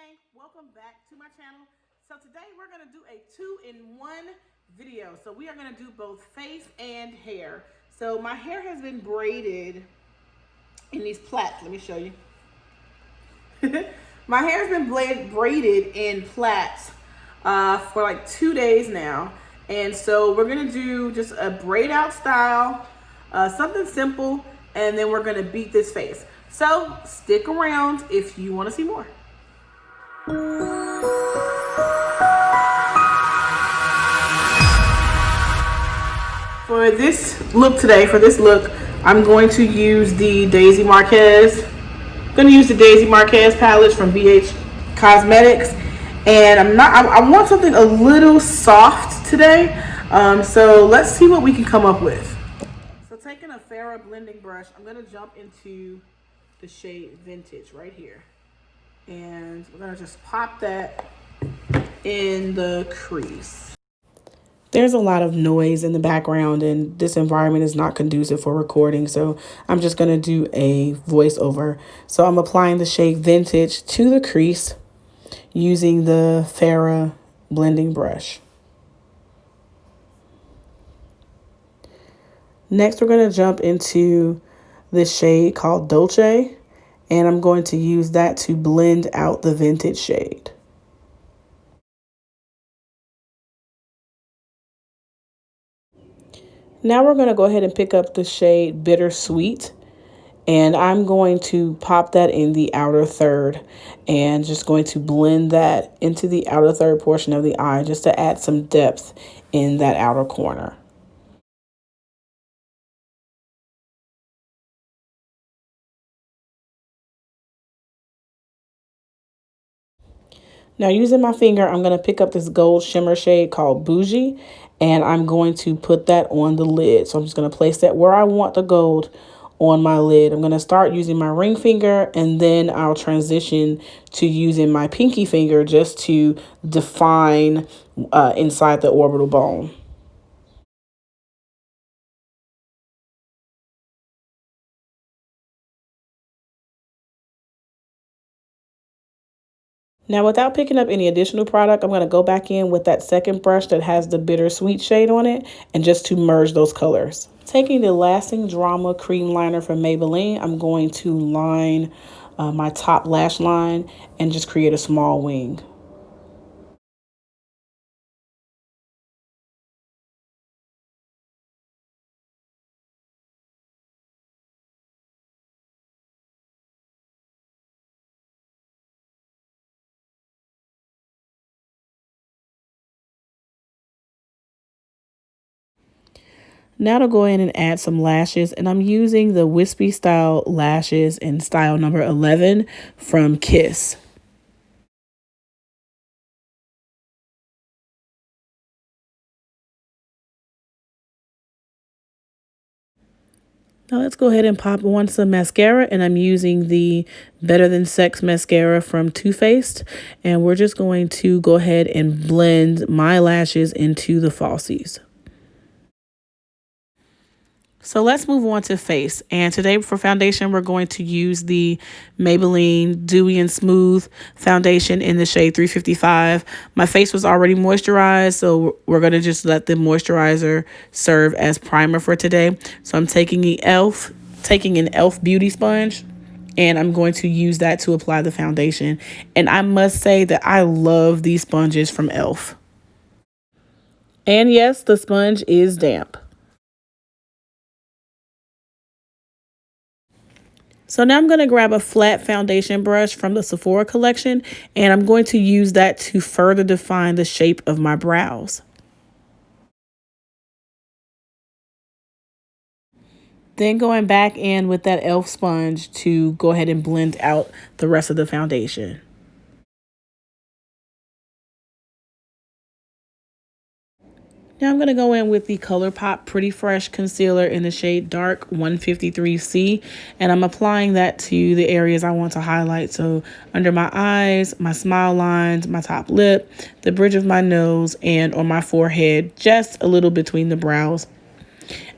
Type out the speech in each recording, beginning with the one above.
gang, welcome back to my channel. So today we're going to do a 2-in-1 video. So we are going to do both face and hair. So my hair has been braided in these plaits. Let me show you. My hair has been braided in plaits for like 2 days now. And so we're going to do just a braid out style, something simple, and then we're going to beat this face. So stick around if you want to see more. For this look, I'm going to use the Daisy Marques. I'm going to use the Daisy Marques palette from BH Cosmetics, and I want something a little soft today. So let's see what we can come up with. So taking a Farrah blending brush, I'm going to jump into the shade Vintage right here. And we're going to just pop that in the crease. There's a lot of noise in the background and this environment is not conducive for recording. So I'm just going to do a voiceover. So I'm applying the shade Vintage to the crease using the Farrah blending brush. Next, we're going to jump into this shade called Dolce. And I'm going to use that to blend out the Vintage shade. Now we're going to go ahead and pick up the shade Bittersweet. And I'm going to pop that in the outer third. And just going to blend that into the outer third portion of the eye just to add some depth in that outer corner. Now using my finger, I'm going to pick up this gold shimmer shade called Bougie, and I'm going to put that on the lid. So I'm just going to place that where I want the gold on my lid. I'm going to start using my ring finger, and then I'll transition to using my pinky finger just to define inside the orbital bone. Now, without picking up any additional product, I'm going to go back in with that second brush that has the Bittersweet shade on it and just to merge those colors. Taking the Lasting Drama Cream Liner from Maybelline, I'm going to line my top lash line and just create a small wing. Now to go in and add some lashes, and I'm using the Wispy Style lashes in style number 11 from Kiss. Now let's go ahead and pop on some mascara, and I'm using the Better Than Sex mascara from Too Faced, and we're just going to go ahead and blend my lashes into the falsies. So let's move on to face. And today for foundation, we're going to use the Maybelline Dewy and Smooth foundation in the shade 355. My face was already moisturized, so we're going to just let the moisturizer serve as primer for today. So I'm taking an e.l.f. beauty sponge, and I'm going to use that to apply the foundation. And I must say that I love these sponges from e.l.f. And yes, the sponge is damp. So now I'm going to grab a flat foundation brush from the Sephora collection, and I'm going to use that to further define the shape of my brows. Then going back in with that e.l.f. sponge to go ahead and blend out the rest of the foundation. Now I'm going to go in with the Colourpop Pretty Fresh Concealer in the shade Dark 153C, and I'm applying that to the areas I want to highlight. So under my eyes, my smile lines, my top lip, the bridge of my nose, and on my forehead, just a little between the brows.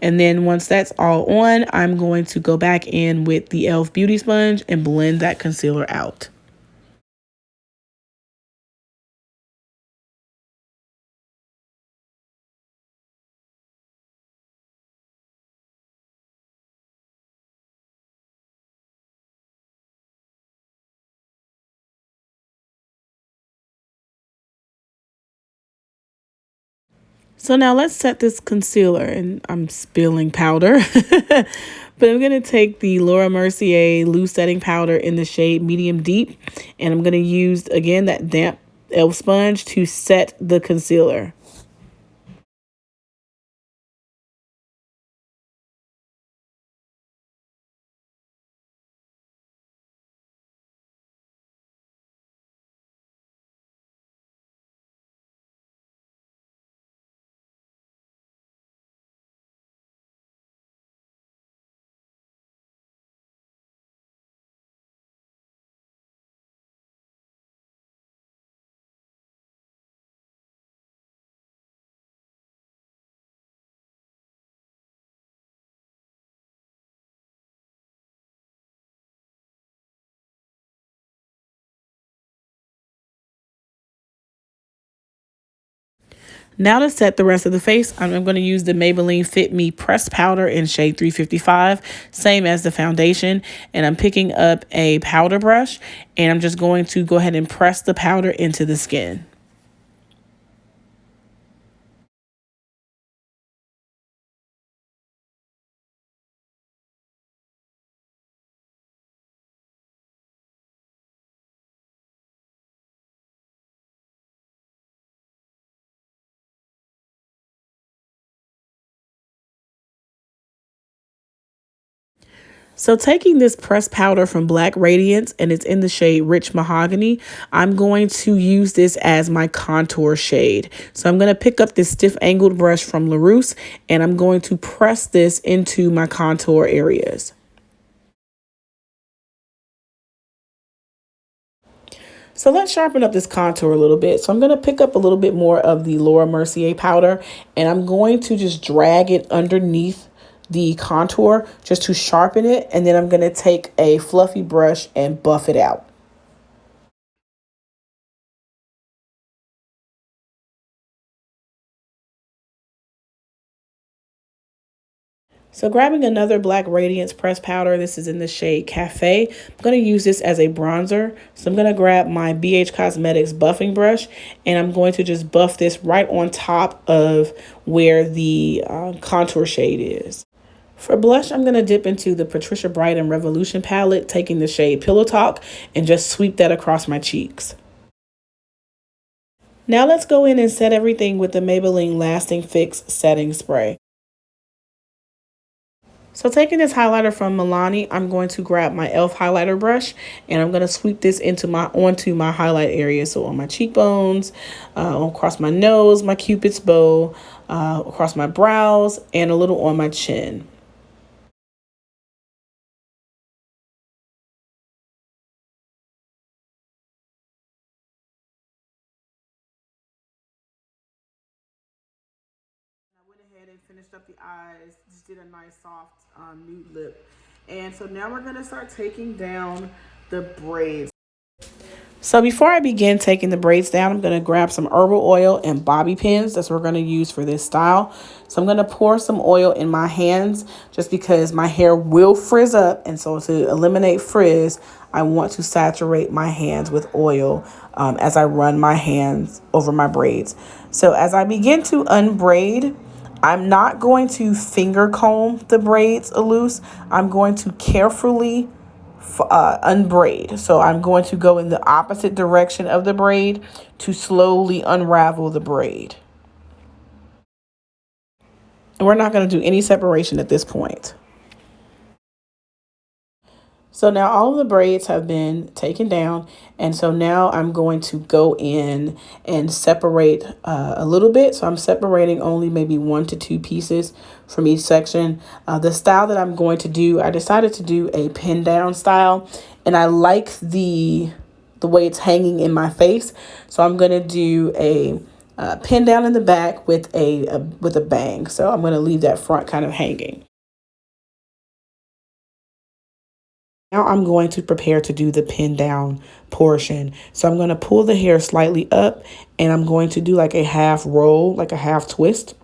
And then once that's all on, I'm going to go back in with the e.l.f. Beauty Sponge and blend that concealer out. So now let's set this concealer, and I'm spilling powder. But I'm going to take the Laura Mercier loose setting powder in the shade medium deep, and I'm going to use again that damp elf sponge to set the concealer. Now to set the rest of the face, I'm going to use the Maybelline Fit Me pressed powder in shade 355, same as the foundation. And I'm picking up a powder brush, and I'm just going to go ahead and press the powder into the skin. So taking this pressed powder from Black Radiance, and it's in the shade Rich Mahogany, I'm going to use this as my contour shade. So I'm going to pick up this stiff angled brush from LaRousse, and I'm going to press this into my contour areas. So let's sharpen up this contour a little bit. So I'm going to pick up a little bit more of the Laura Mercier powder, and I'm going to just drag it underneath the contour just to sharpen it. And then I'm going to take a fluffy brush and buff it out. So grabbing another Black Radiance pressed powder, this is in the shade Cafe. I'm going to use this as a bronzer. So I'm going to grab my BH Cosmetics buffing brush, and I'm going to just buff this right on top of where the contour shade is. For blush, I'm going to dip into the Patricia Bright and Revolution palette, taking the shade Pillow Talk, and just sweep that across my cheeks. Now let's go in and set everything with the Maybelline Lasting Fix Setting Spray. So taking this highlighter from Milani, I'm going to grab my e.l.f. highlighter brush, and I'm going to sweep this onto my highlight area. So on my cheekbones, across my nose, my Cupid's bow, across my brows, and a little on my chin. And finished up the eyes, just did a nice soft nude lip. And so now we're going to start taking down the braids. So before I begin taking the braids down, I'm going to grab some herbal oil and bobby pins. That's what we're going to use for this style. So I'm going to pour some oil in my hands just because my hair will frizz up. And so to eliminate frizz, I want to saturate my hands with oil as I run my hands over my braids. So as I begin to unbraid, I'm not going to finger comb the braids loose. I'm going to carefully unbraid. So I'm going to go in the opposite direction of the braid to slowly unravel the braid. And we're not going to do any separation at this point. So now all of the braids have been taken down, and so now I'm going to go in and separate a little bit. So I'm separating only maybe 1 to 2 pieces from each section. The style that I'm going to do, I decided to do a pin down style, and I like the way it's hanging in my face. So I'm going to do a pin down in the back with a bang. So I'm going to leave that front kind of hanging. Now I'm going to prepare to do the pin down portion. So I'm going to pull the hair slightly up, and I'm going to do like a half roll, like a half twist.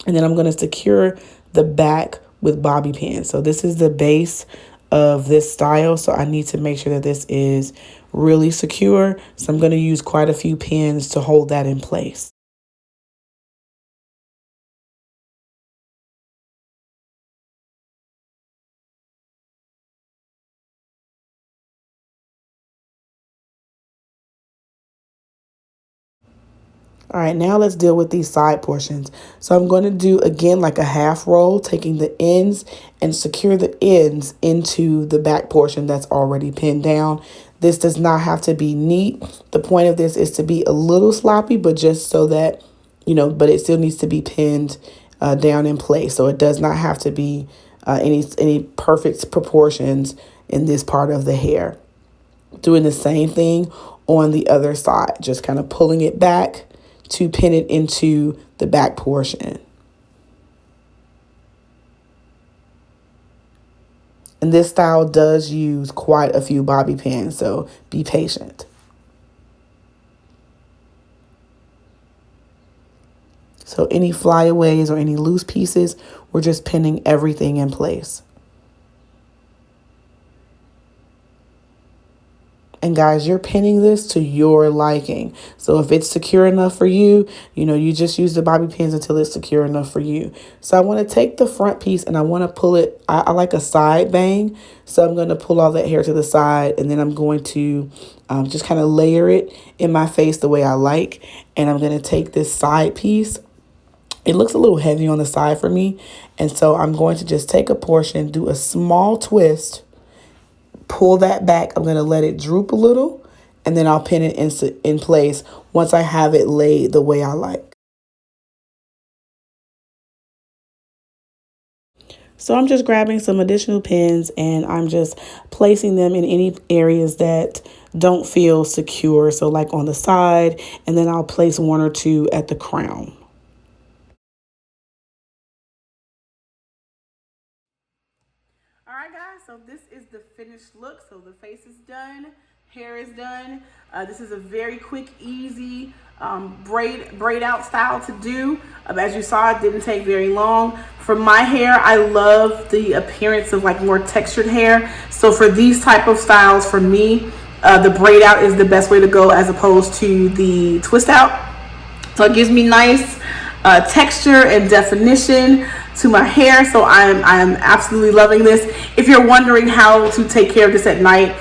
And then I'm going to secure the back with bobby pins. So this is the base of this style. So I need to make sure that this is really secure. So I'm going to use quite a few pins to hold that in place. All right, now let's deal with these side portions. So I'm going to do, again, like a half roll, taking the ends and secure the ends into the back portion that's already pinned down. This does not have to be neat. The point of this is to be a little sloppy, but just so that, but it still needs to be pinned down in place. So it does not have to be any perfect proportions in this part of the hair. Doing the same thing on the other side, just kind of pulling it back to pin it into the back portion. And this style does use quite a few bobby pins, so be patient. So any flyaways or any loose pieces, we're just pinning everything in place. And guys, you're pinning this to your liking. So if it's secure enough for you, you just use the bobby pins until it's secure enough for you. So I want to take the front piece and I want to pull it. I like a side bang. So I'm going to pull all that hair to the side, and then I'm going to just kind of layer it in my face the way I like. And I'm going to take this side piece. It looks a little heavy on the side for me. And so I'm going to just take a portion, do a small twist, pull that back. I'm going to let it droop a little, and then I'll pin it in place once I have it laid the way I like. So I'm just grabbing some additional pins and I'm just placing them in any areas that don't feel secure. So like on the side, and then I'll place one or two at the crown. All right, guys, so this is the finished look. So the face is done, hair is done. This is a very quick, easy braid out style to do. As you saw, it didn't take very long. For my hair, I love the appearance of like more textured hair. So for these type of styles, for me, the braid out is the best way to go as opposed to the twist out. So it gives me nice texture and definition to my hair. So I'm absolutely loving this. If you're wondering how to take care of this at night,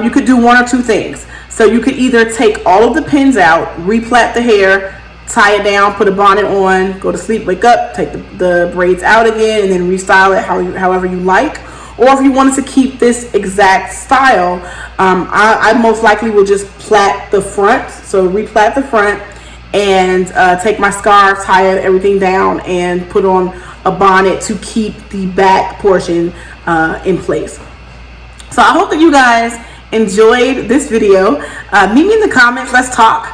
you could do one or two things. So you could either take all of the pins out, replait the hair, tie it down, put a bonnet on, go to sleep, wake up, take the braids out again, and then restyle it however you like. Or if you wanted to keep this exact style, I most likely will just plait the front. So replait the front and take my scarf, tie everything down, and put on a bonnet to keep the back portion in place. So I hope that you guys enjoyed this video. Meet me in the comments. Let's talk.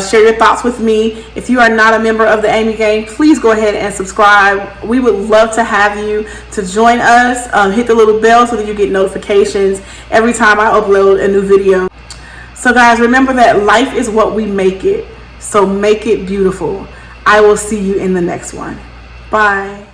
Share your thoughts with me. If you are not a member of the Amy Gang, please go ahead and subscribe. We would love to have you to join us. Hit the little bell so that you get notifications every time I upload a new video. So guys, remember that life is what we make it. So make it beautiful. I will see you in the next one. Bye.